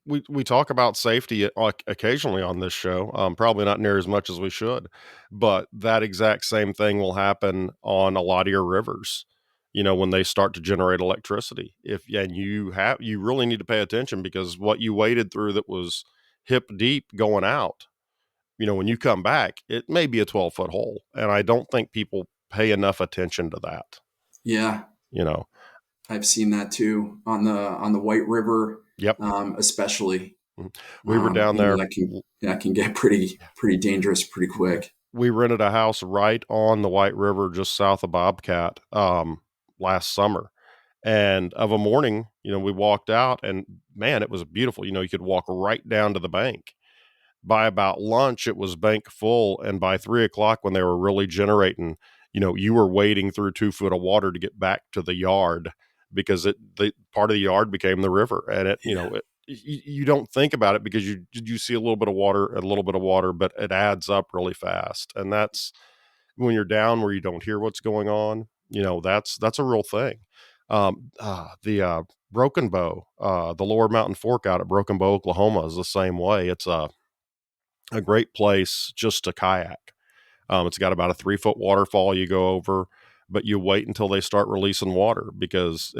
we talk about safety like occasionally on this show. Probably not near as much as we should, but that exact same thing will happen on a lot of your rivers. When they start to generate electricity. If and you really need to pay attention because what you waded through that was hip deep going out, when you come back, it may be a 12-foot hole. And I don't think people pay enough attention to that, Yeah, you know. I've seen that too on the White River, Yep. especially. Mhm. We were down there. That can get pretty dangerous pretty quick. We rented a house right on the White River, just south of Bobcat, last summer. And of a morning, we walked out, and man, it was beautiful. You could walk right down to the bank. By about lunch, it was bank full, and by 3 o'clock, when they were really generating, you were wading through 2 foot of water to get back to the yard because the part of the yard became the river, and Yeah, you don't think about it because you see a little bit of water, but it adds up really fast, and that's when you're down where you don't hear what's going on. That's a real thing. The Broken Bow, the Lower Mountain Fork out at Broken Bow, Oklahoma, is the same way. It's a great place just to kayak. It's got about a 3 foot waterfall you go over, but you wait until they start releasing water because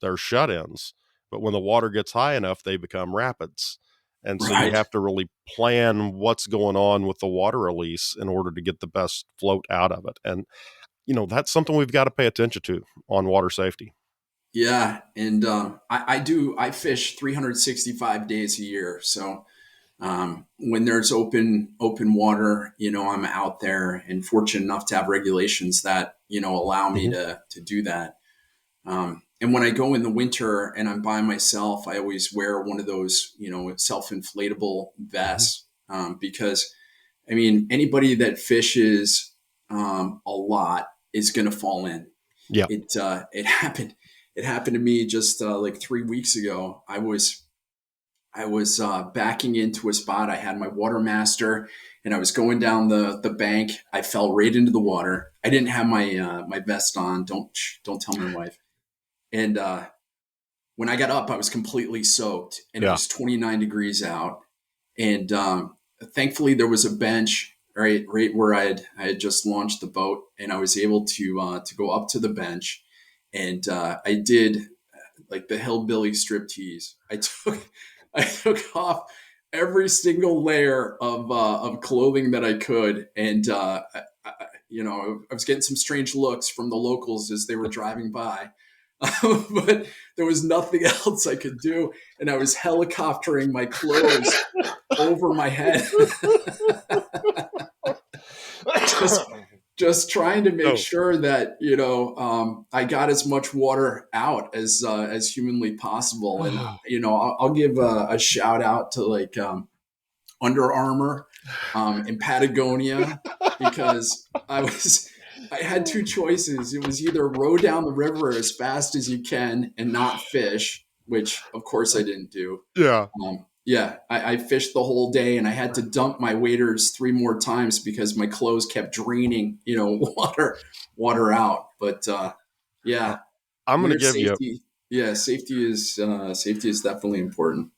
they're shut-ins. But when the water gets high enough, they become rapids. And so you right. have to really plan what's going on with the water release in order to get the best float out of it. And, that's something we've got to pay attention to on water safety. Yeah, and I fish 365 days a year. So when there's open water, I'm out there and fortunate enough to have regulations that allow me Hmm. to do that. And when I go in the winter and I'm by myself, I always wear one of those self-inflatable Hmm. vests, because I mean anybody that fishes a lot is going to fall in. Yeah. It happened. It happened to me just like 3 weeks ago. I was backing into a spot. I had my water master, and I was going down the bank. I fell right into the water. I didn't have my vest on. Don't tell my wife. And when I got up, I was completely soaked, and it Yeah. was 29 degrees out. And thankfully, there was a bench right where I had just launched the boat, and I was able to go up to the bench, and I did like the hillbilly striptease. I took off every single layer of clothing that I could, and I was getting some strange looks from the locals as they were driving by, but there was nothing else I could do, and I was helicoptering my clothes over my head, just just trying to make Oh. sure that I got as much water out as humanly possible. And I'll give a shout out to like Under Armour in Patagonia, because I had two choices. It was either row down the river as fast as you can and not fish, which of course I didn't do. Yeah. Yeah, I fished the whole day, and I had to dump my waders three more times because my clothes kept draining, water out. But Uh, yeah, I'm going to winter give you safety. Yeah, safety is definitely important.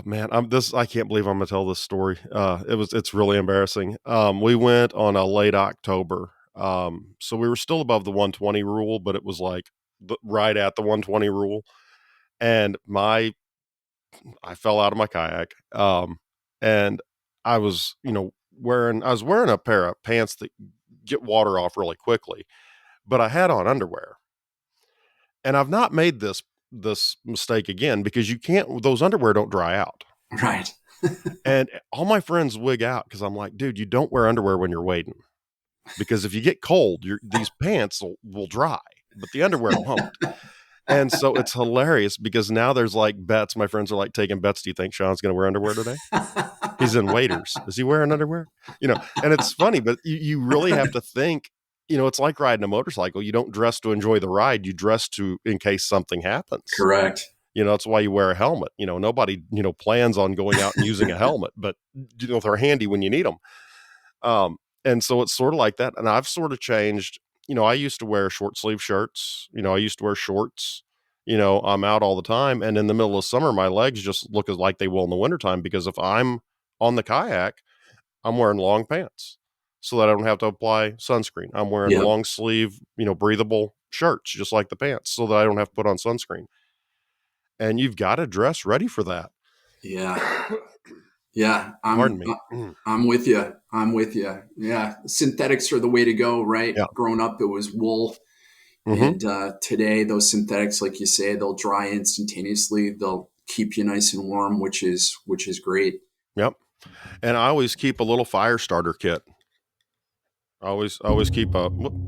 Man, I can't believe I'm gonna tell this story. It's really embarrassing. We went on a late October. So we were still above the 120 rule, but it was like right at the 120 rule. And I fell out of my kayak. And I was wearing a pair of pants that get water off really quickly, but I had on underwear. And I've not made this this mistake again because you can't, those underwear don't dry out. Right. And all my friends wig out because I'm like, dude, you don't wear underwear when you're wading because if you get cold, these pants will dry, but the underwear won't. And so it's hilarious because now there's like bets. My friends are like taking bets. Do you think Shawn's going to wear underwear today? He's in waders. Is he wearing underwear? And it's funny, but you really have to think, it's like riding a motorcycle. You don't dress to enjoy the ride. You dress to in case something happens. Correct. That's why you wear a helmet. Nobody, plans on going out and using a helmet, but they're handy when you need them. And so it's sort of like that. And I've sort of changed. I used to wear short sleeve shirts. I used to wear shorts. I'm out all the time. And in the middle of summer, my legs just look as like they will in the wintertime because if I'm on the kayak, I'm wearing long pants so that I don't have to apply sunscreen. I'm wearing Yep. long sleeve, breathable shirts, just like the pants, so that I don't have to put on sunscreen. And you've got to dress ready for that. Yeah. Yeah. Pardon me. Mm. I'm with you. I'm with you. Yeah. Synthetics are the way to go, right? Yeah. Growing up, it was wool. Mm-hmm. And today, those synthetics, like you say, they'll dry instantaneously. They'll keep you nice and warm, which is great. Yep. And I always keep a little fire starter kit. I always keep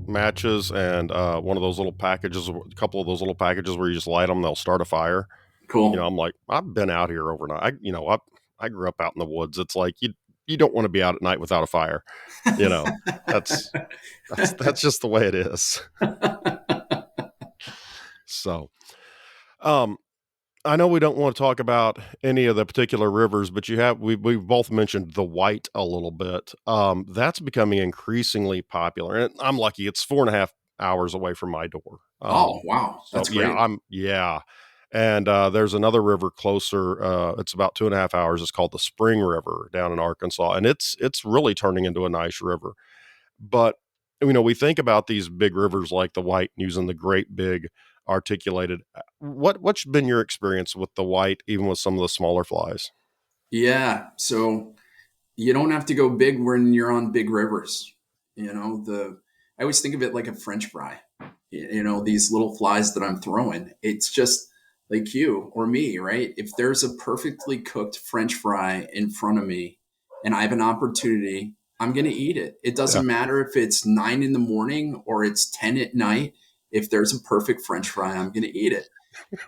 matches and one of those little packages, a couple of those little packages where you just light them, they'll start a fire. Cool. I'm like, I've been out here overnight. I grew up out in the woods. It's like you don't want to be out at night without a fire. You know, that's that's just the way it is. So, um, I know we don't want to talk about any of the particular rivers, but we've both mentioned the White a little bit. That's becoming increasingly popular, and I'm lucky; it's 4.5 hours away from my door. Oh, wow. So That's yeah, great. and there's another river closer. It's about 2.5 hours. It's called the Spring River down in Arkansas, and it's really turning into a nice river. But we think about these big rivers like the White using the great big articulated. What's been your experience with the White, even with some of the smaller flies? Yeah. So you don't have to go big when you're on big rivers. I always think of it like a French fry. These little flies that I'm throwing. It's just like you or me, right? If there's a perfectly cooked French fry in front of me and I have an opportunity, I'm going to eat it. It Yeah, doesn't matter if it's 9 in the morning or it's 10 at night. If there's a perfect French fry, I'm going to eat it.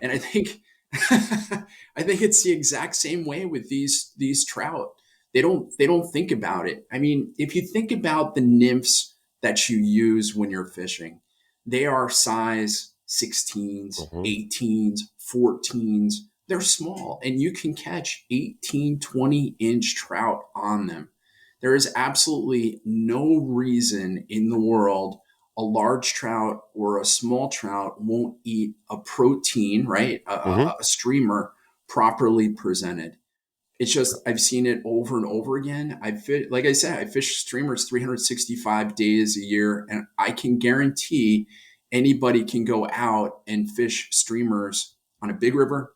And I think I think it's the exact same way with these trout. They don't think about it. I mean, if you think about the nymphs that you use when you're fishing, they are size 16s, hmm 18s, 14s. They're small and you can catch 18, 20-inch trout on them. There is absolutely no reason in the world a large trout or a small trout won't eat a protein, right? A, hmm a, a streamer properly presented. It's just I've seen it over and over again. Like I said, I fish streamers 365 days a year, and I can guarantee anybody can go out and fish streamers on a big river,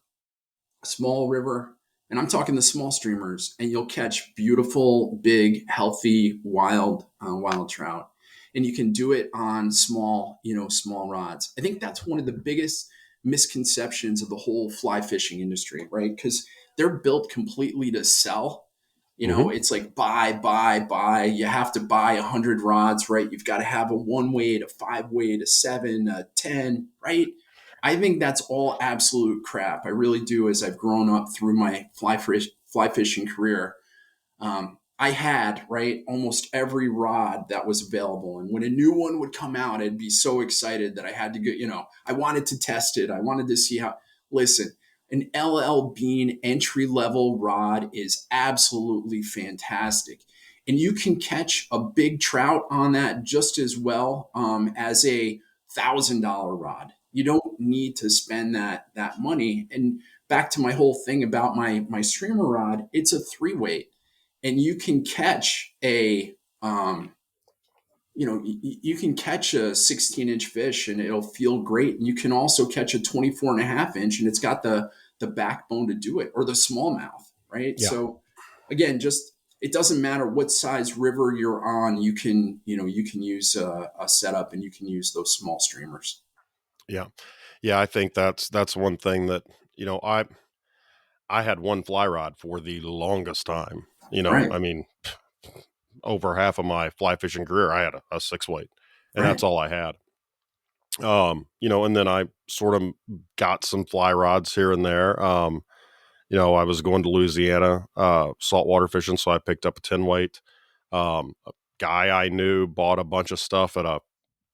a small river, and I'm talking the small streamers, and you'll catch beautiful, big, healthy, wild trout. And you can do it on small rods. I think that's one of the biggest misconceptions of the whole fly fishing industry, right? Because they're built completely to sell. hmm It's like buy. You have to buy 100 rods, right? You've got to have a 1 weight, a 5 weight, a 7, a 10, right? I think that's all absolute crap. I really do. As I've grown up through my fly fishing career, I had right almost every rod that was available, and when a new one would come out, I'd be so excited that I had to go. I wanted to test it. I wanted to see how. Listen, an LL Bean entry level rod is absolutely fantastic. And you can catch a big trout on that just as well as a $1,000 rod. You don't need to spend that money. And back to my whole thing about my streamer rod, it's a 3 weight, and you can catch you can catch a 16-inch fish and it'll feel great. And you can also catch a 24.5 inch, and it's got the backbone to do it, or the smallmouth, right? Yeah. So again, just it doesn't matter what size river you're on. You can use a setup, and you can use those small streamers. Yeah. Yeah, I think that's one thing that, you know, I had one fly rod for the longest time. Right, I mean, over half of my fly fishing career, I had a 6 weight, and that's right. all I had. And then I sort of got some fly rods here and there. I was going to Louisiana, saltwater fishing, so I picked up a 10 weight. A guy I knew bought a bunch of stuff at a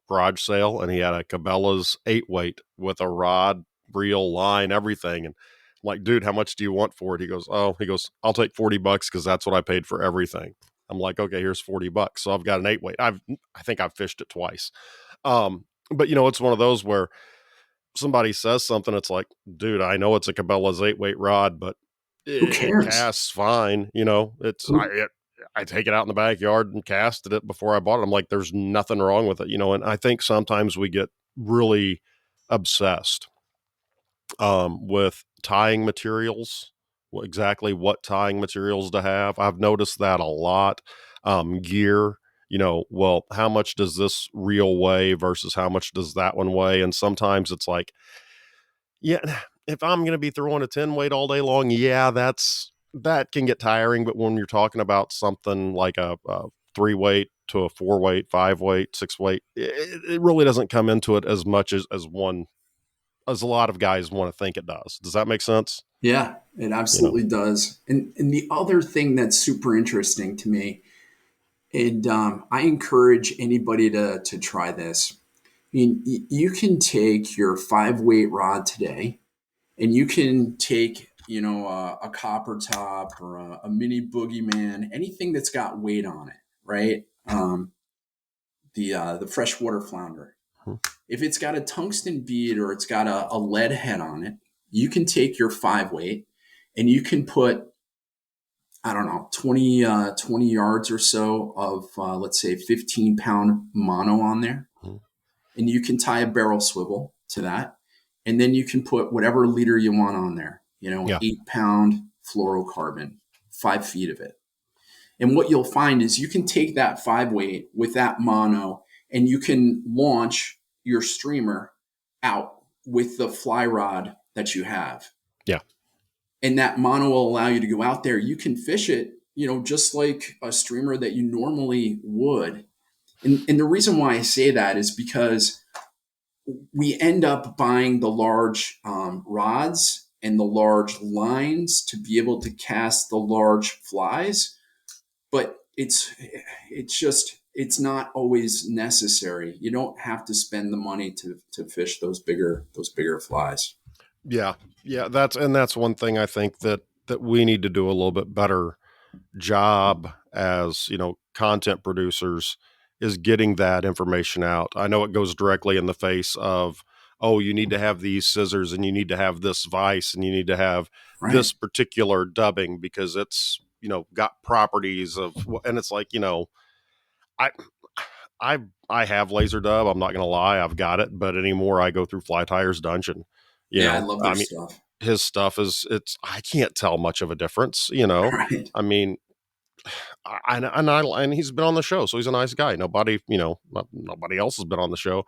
garage sale, and he had a Cabela's 8 weight with a rod, reel, line, everything. And I'm like, dude, how much do you want for it? He goes, I'll take $40 because that's what I paid for everything. I'm like, okay, here's $40. So I've got an 8 weight. I think I've fished it twice. But it's one of those where somebody says something, it's like, dude, I know it's a Cabela's 8 weight rod, but Who it cares? casts fine. Who, I take it out in the backyard and casted it before I bought it. I'm like, there's nothing wrong with it. And I think sometimes we get really obsessed with tying materials, exactly what tying materials to have. I've noticed that a lot. Gear, well, how much does this reel weigh versus how much does that one weigh? And sometimes it's like, yeah, if I'm going to be throwing a 10 weight all day long, yeah, that can get tiring. But when you're talking about something like a 3 weight to a 4 weight, 5 weight, 6 weight, it really doesn't come into it as much as a lot of guys want to think it does. Does that make sense? yeah, it You know, absolutely does. And the other thing that's super interesting to me, and I encourage anybody to try this. I mean, you can take your 5 weight rod today, and you can take a copper top or a mini boogeyman, anything that's got weight on it, right? The freshwater flounder. mhm, If it's got a tungsten bead or it's got a lead head on it, you can take your 5 weight and you can put, I don't know, 20 yards or so of, let's say, 15-pound mono on there. mhm. And you can tie a barrel swivel to that. And then you can put whatever leader you want on there, Yeah, 8-pound fluorocarbon, 5 feet of it. And what you'll find is you can take that 5 weight with that mono and you can launch your streamer out with the fly rod that you have. yeah, And that mono will allow you to go out there. You can fish it, just like a streamer that you normally would. And the reason why I say that is because we end up buying the large rods and the large lines to be able to cast the large flies, but it's not always necessary. You don't have to spend the money to fish those bigger flies. yeah, yeah. That's one thing I think that we need to do a little bit better job as content producers is getting that information out. I know it goes directly in the face of, oh, you need to have these scissors and you need to have this vise and you need to have Right. this particular dubbing because it's got properties of, and it's like, I I I have laser dub. I'm not gonna lie, I've got it, but anymore I go through Fly Tire's dungeon. Yeah, I love I their mean, stuff. his stuff is it's I can't tell much of a difference. Right. I mean, and he's been on the show, so he's a nice guy. Nobody else has been on the show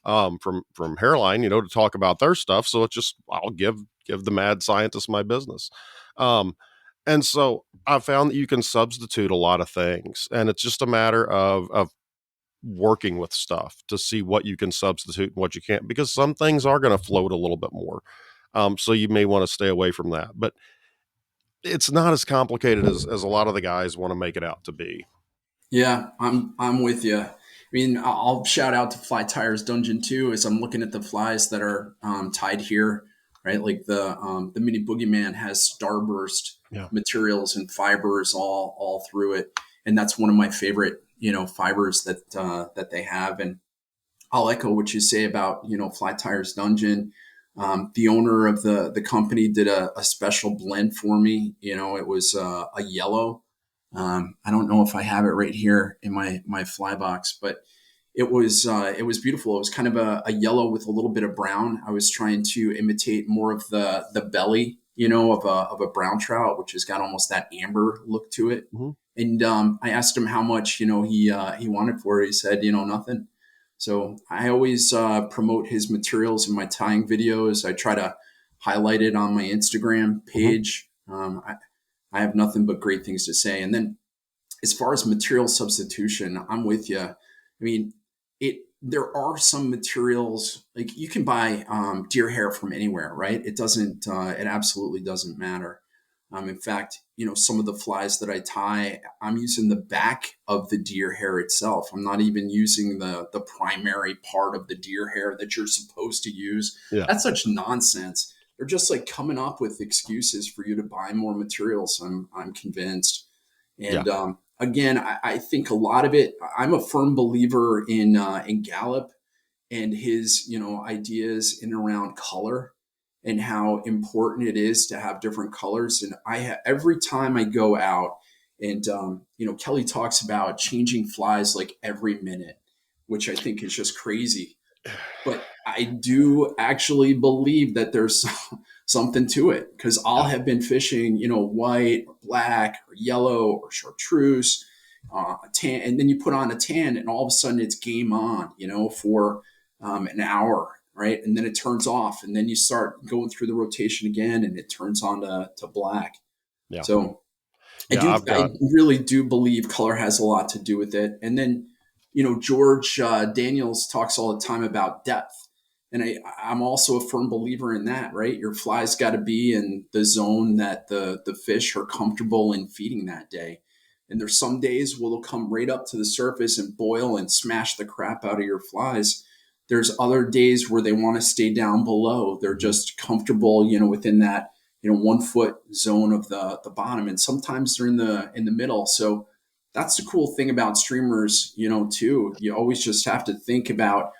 from Hairline, to talk about their stuff. So it's just I'll give the mad scientist my business. Um, and so I found that you can substitute a lot of things, and it's just a matter of working with stuff to see what you can substitute and what you can't, because some things are going to float a little bit more. So you may want to stay away from that, but it's not as complicated as a lot of the guys want to make it out to be. Yeah, I'm with you. I mean, I'll shout out to Fly Tires Dungeon too, as I'm looking at the flies that are tied here, right? Like the Mini Boogeyman has starburst Yeah. materials and fibers all through it, and that's one of my favorite fibers that they have. And I'll echo what you say about Fly Tires Dungeon. The owner of the company did a special blend for me. It was a yellow. I don't know if I have it right here in my fly box, but it was beautiful. It was kind of a yellow with a little bit of brown. I was trying to imitate more of the belly, of a brown trout, which has got almost that amber look to it. Mhm. And I asked him how much he wanted for it. He said nothing. So I always promote his materials in my tying videos. I try to highlight it on my Instagram Hmm. page. I have nothing but great things to say. And then as far as material substitution, I'm with you. I mean, it there are some materials like you can buy deer hair from anywhere, right? It doesn't. It absolutely doesn't matter. In fact, some of the flies that I tie, I'm using the back of the deer hair itself. I'm not even using the primary part of the deer hair that you're supposed to use. Yeah. That's such nonsense. They're just like coming up with excuses for you to buy more materials. I'm convinced. Yeah. And again, I think a lot of it. I'm a firm believer in Gallup and his ideas in and around color and how important it is to have different colors. And every time I go out and Kelly talks about changing flies like every minute, which I think is just crazy. But I do actually believe that there's something to it because I'll Yeah. have been fishing, white or black or yellow or chartreuse, a tan, and then you put on a tan, and all of a sudden it's game on, for an hour, right? And then it turns off, and then you start going through the rotation again, and it turns on to black. Yeah. So Yeah. I've I got, really do believe color has a lot to do with it. And then, George Daniels talks all the time about depth. And I'm also a firm believer in that, right? Your fly's got to be in the zone that the fish are comfortable in feeding that day. And there's some days where they'll come right up to the surface and boil and smash the crap out of your flies. There's other days where they want to stay down below. They're mhm. just comfortable, within that 1 foot zone of the bottom, and sometimes they're in the middle. So that's the cool thing about streamers, too. You always just have to think about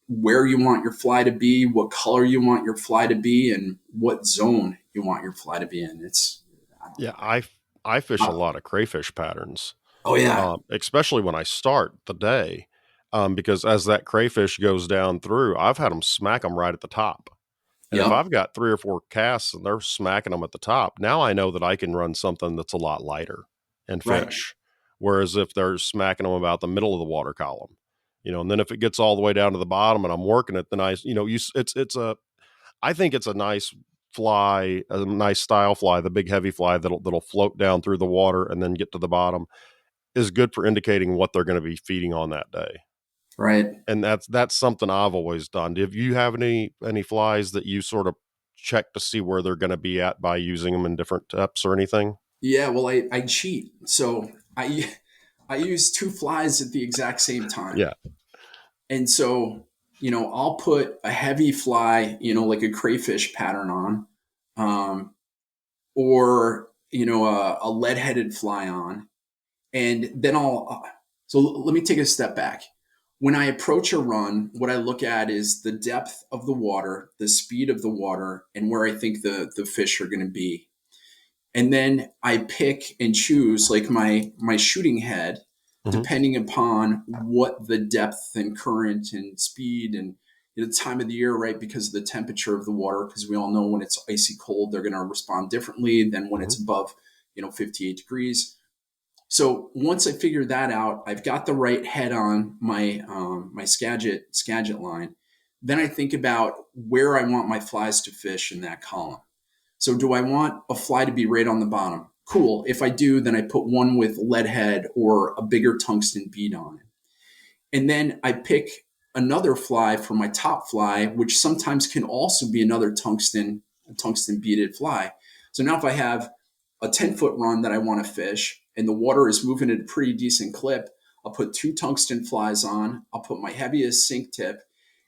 where you want your fly to be, what color you want your fly to be, and what zone you want your fly to be in. It's I don't Yeah. know. I fish a Uh, lot of crayfish patterns, oh yeah, especially when I start the day, because as that crayfish goes down through, I've had them smack them right at the top. And if yep, I've got 3 or 4 casts and they're smacking them at the top, now I know that I can run something that's a lot lighter and right, fish. Whereas if they're smacking them about the middle of the water column, and then if it gets all the way down to the bottom and I'm working it, then I think it's a nice fly, a nice style fly, the big heavy fly that'll float down through the water and then get to the bottom is good for indicating what they're going to be feeding on that day. right. And that's something I've always done. Do you have any flies that you sort of check to see where they're gonna be at by using them in different depths or anything? Yeah, well, I cheat. So I use two flies at the exact same time. Yeah. And so, I'll put a heavy fly, like a crayfish pattern on, um, or, a lead headed fly on. And then so let me take a step back. When I approach a run, what I look at is the depth of the water, the speed of the water, and where I think the fish are going to be. And then I pick and choose like my shooting head Mhm. depending upon what the depth and current and speed and the time of the year, right? Because of the temperature of the water, because we all know when it's icy cold, they're going to respond differently than when Mhm. it's above 58 degrees. So once I figure that out, I've got the right head on my Skagit line. Then I think about where I want my flies to fish in that column. So do I want a fly to be right on the bottom? Cool. If I do, then I put one with lead head or a bigger tungsten bead on it. And then I pick another fly for my top fly, which sometimes can also be another tungsten beaded fly. So now if I have a 10-foot run that I want to fish and the water is moving at a pretty decent clip, I'll put two tungsten flies on. I'll put my heaviest sink tip.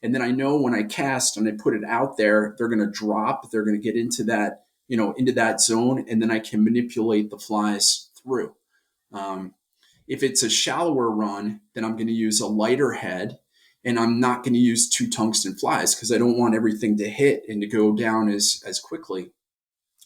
And then I know when I cast and I put it out there, they're going to drop. They're going to get into that zone. And then I can manipulate the flies through. Um, if it's a shallower run, then I'm going to use a lighter head and I'm not going to use two tungsten flies because I don't want everything to hit and to go down as quickly.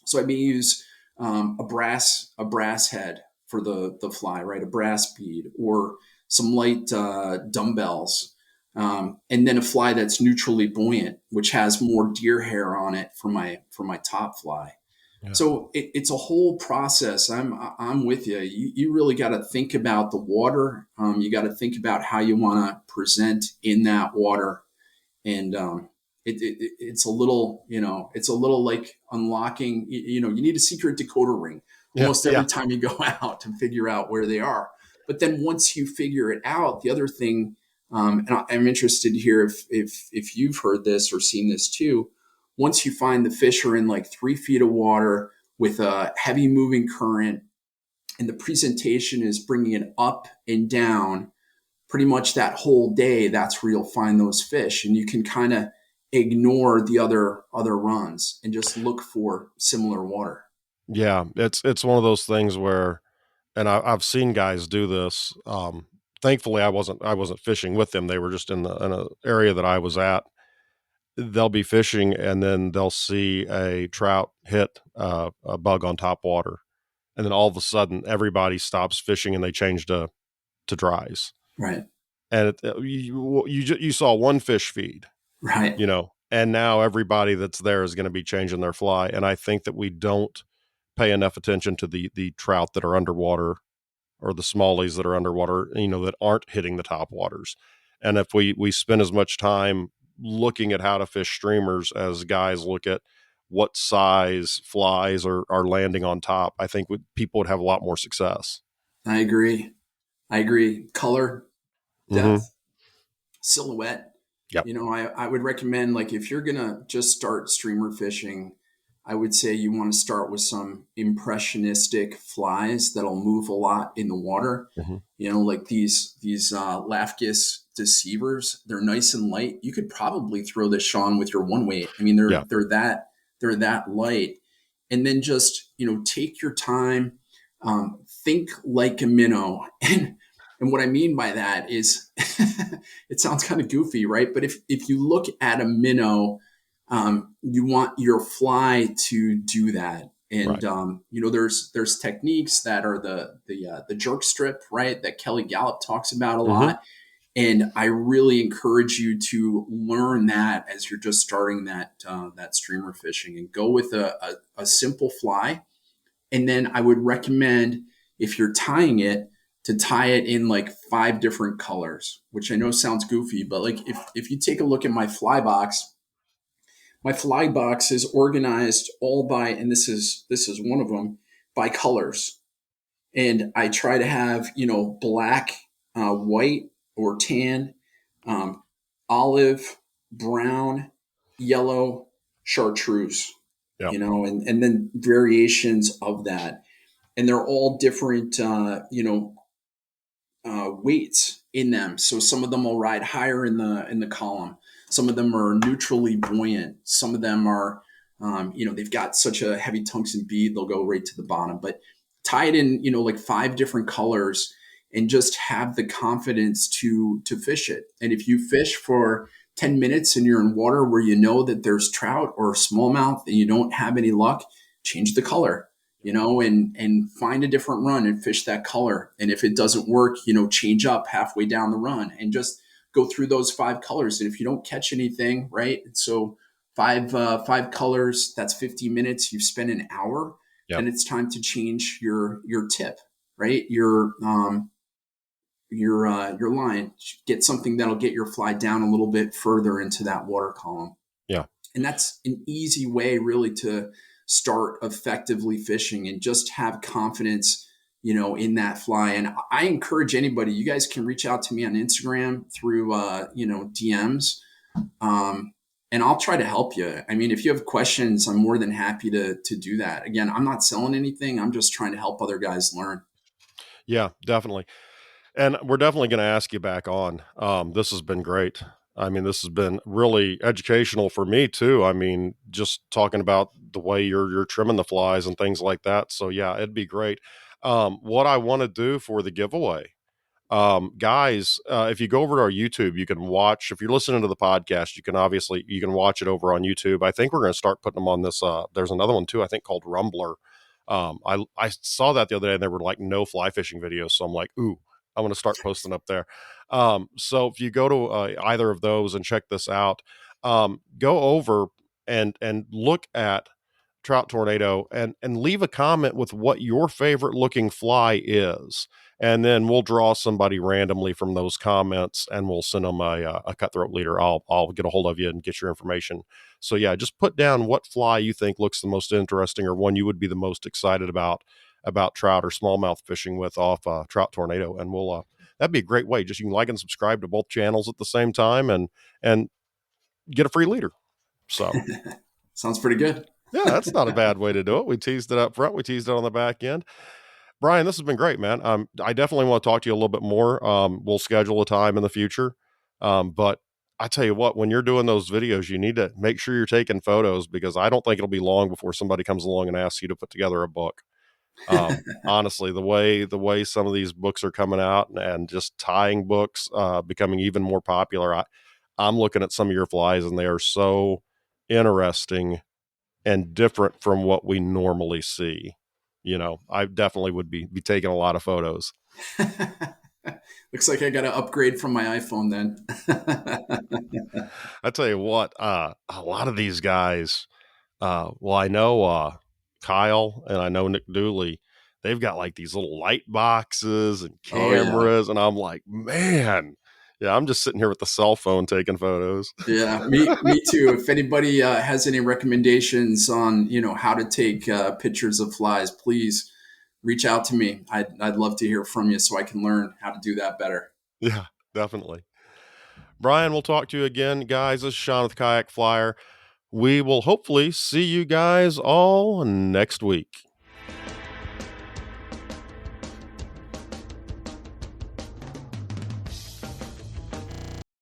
So I may use a brass head for the fly, right? A brass bead or some light dumbbells, and then a fly that's neutrally buoyant, which has more deer hair on it for my top fly. Yeah. So it's a whole process. I'm with you. You really got to think about the water. You got to think about how you want to present in that water, and it's a little, it's a little like unlocking. You need a secret decoder ring Yeah. almost Yeah. every time you go out to figure out where they are. But then once you figure it out, the other thing, I'm interested to hear if you've heard this or seen this too. Once you find the fish are in like 3 feet of water with a heavy moving current, and the presentation is bringing it up and down pretty much that whole day, that's where you'll find those fish, and you can kind of ignore the other runs and just look for similar water. Yeah. It's one of those things where, and I've seen guys do this. Thankfully, I wasn't fishing with them. They were just in a area that I was at. They'll be fishing, and then they'll see a trout hit a bug on top water, and then all of a sudden, everybody stops fishing and they change to dries. Right. And you saw one fish feed, Right. and now everybody that's there is going to be changing their fly. And I think that we don't pay enough attention to the trout that are underwater, or the smallies that are underwater, that aren't hitting the top waters. And if we spend as much time looking at how to fish streamers as guys look at what size flies are landing on top, I think people would have a lot more success. I agree. I agree. Color, Mm-hmm. depth, silhouette. Yep. I would recommend, like, if you're gonna just start streamer fishing, I would say you want to start with some impressionistic flies that'll move a lot in the water. Mm-hmm. Like these Lafkis deceivers. They're nice and light. You could probably throw this, Shawn, with your one weight. I mean, Yeah. they're that light, and then just take your time. Think like a minnow, and what I mean by that is, it sounds kind of goofy, right? But if you look at a minnow, you want your fly to do that. And Right. there's techniques that are the jerk strip, right? That Kelly Gallup talks about a Mm-hmm. lot. And I really encourage you to learn that as you're just starting that streamer fishing, and go with a simple fly. And then I would recommend, if you're tying it, to tie it in like 5 different colors, which I know sounds goofy, but like, if you take a look at my fly box is organized all by, and this is one of them, by colors. And I try to have, black, white or tan, um, olive, brown, yellow, chartreuse, Yeah. and then variations of that. And they're all different, weights in them. So some of them will ride higher in the column. Some of them are neutrally buoyant. Some of them are, they've got such a heavy tungsten bead, they'll go right to the bottom. But tie it in, like 5 different colors, and just have the confidence to fish it. And if you fish for 10 minutes and you're in water where you know that there's trout or smallmouth and you don't have any luck, change the color, and find a different run and fish that color. And if it doesn't work, change up halfway down the run and just go through those 5 colors. And if you don't catch anything, right? So five colors, that's 50 minutes. You've spent an hour. Yep. Then it's time to change your tip, right? Your line. Get something that'll get your fly down a little bit further into that water column. Yeah. And that's an easy way, really, to start effectively fishing and just have confidence, in that fly. And I encourage anybody, you guys can reach out to me on Instagram through, DMs. And I'll try to help you. I mean, if you have questions, I'm more than happy to do that. Again, I'm not selling anything. I'm just trying to help other guys learn. Yeah, definitely. And we're definitely going to ask you back on. This has been great. I mean, this has been really educational for me too. I mean, just talking about the way you're trimming the flies and things like that. So yeah, it'd be great. What I want to do for the giveaway, guys, if you go over to our YouTube, you can watch. If you're listening to the podcast, you can watch it over on YouTube. I think we're going to start putting them on this. There's another one too, I think, called Rumbler. I saw that the other day, and there were like no fly fishing videos, so I'm like, ooh, I'm going to start posting up there. So if you go to either of those and check this out, go over and look at Trout Tornado, and leave a comment with what your favorite looking fly is. And then we'll draw somebody randomly from those comments, and we'll send them a cutthroat leader. I'll get a hold of you and get your information. So yeah, just put down what fly you think looks the most interesting, or one you would be the most excited about trout or smallmouth fishing with off Trout Tornado, and we'll that'd be a great way. Just you can like and subscribe to both channels at the same time, and get a free leader. So Sounds pretty good. yeah, that's not a bad way to do it. We teased it up front. We teased it on the back end. Brian, this has been great, man. I definitely want to talk to you a little bit more. We'll schedule a time in the future. But I tell you what, when you're doing those videos, you need to make sure you're taking photos, because I don't think it'll be long before somebody comes along and asks you to put together a book. Honestly, the way some of these books are coming out, and just tying books becoming even more popular. I'm looking at some of your flies, and they are so interesting and different from what we normally see. I definitely would be taking a lot of photos. Looks like I got to upgrade from my iPhone then. I tell you what, a lot of these guys, well, I know Kyle and I know Nick Dooley. They've got like these little light boxes and Oh yeah. cameras, and I'm like, man, yeah, I'm just sitting here with the cell phone taking photos. Yeah, me too. If anybody has any recommendations on how to take pictures of flies, please reach out to me. I'd love to hear from you so I can learn how to do that better. Yeah, definitely. Brian, we'll talk to you again, guys. This is Shawn with Kayak Flyer. We will hopefully see you guys all next week.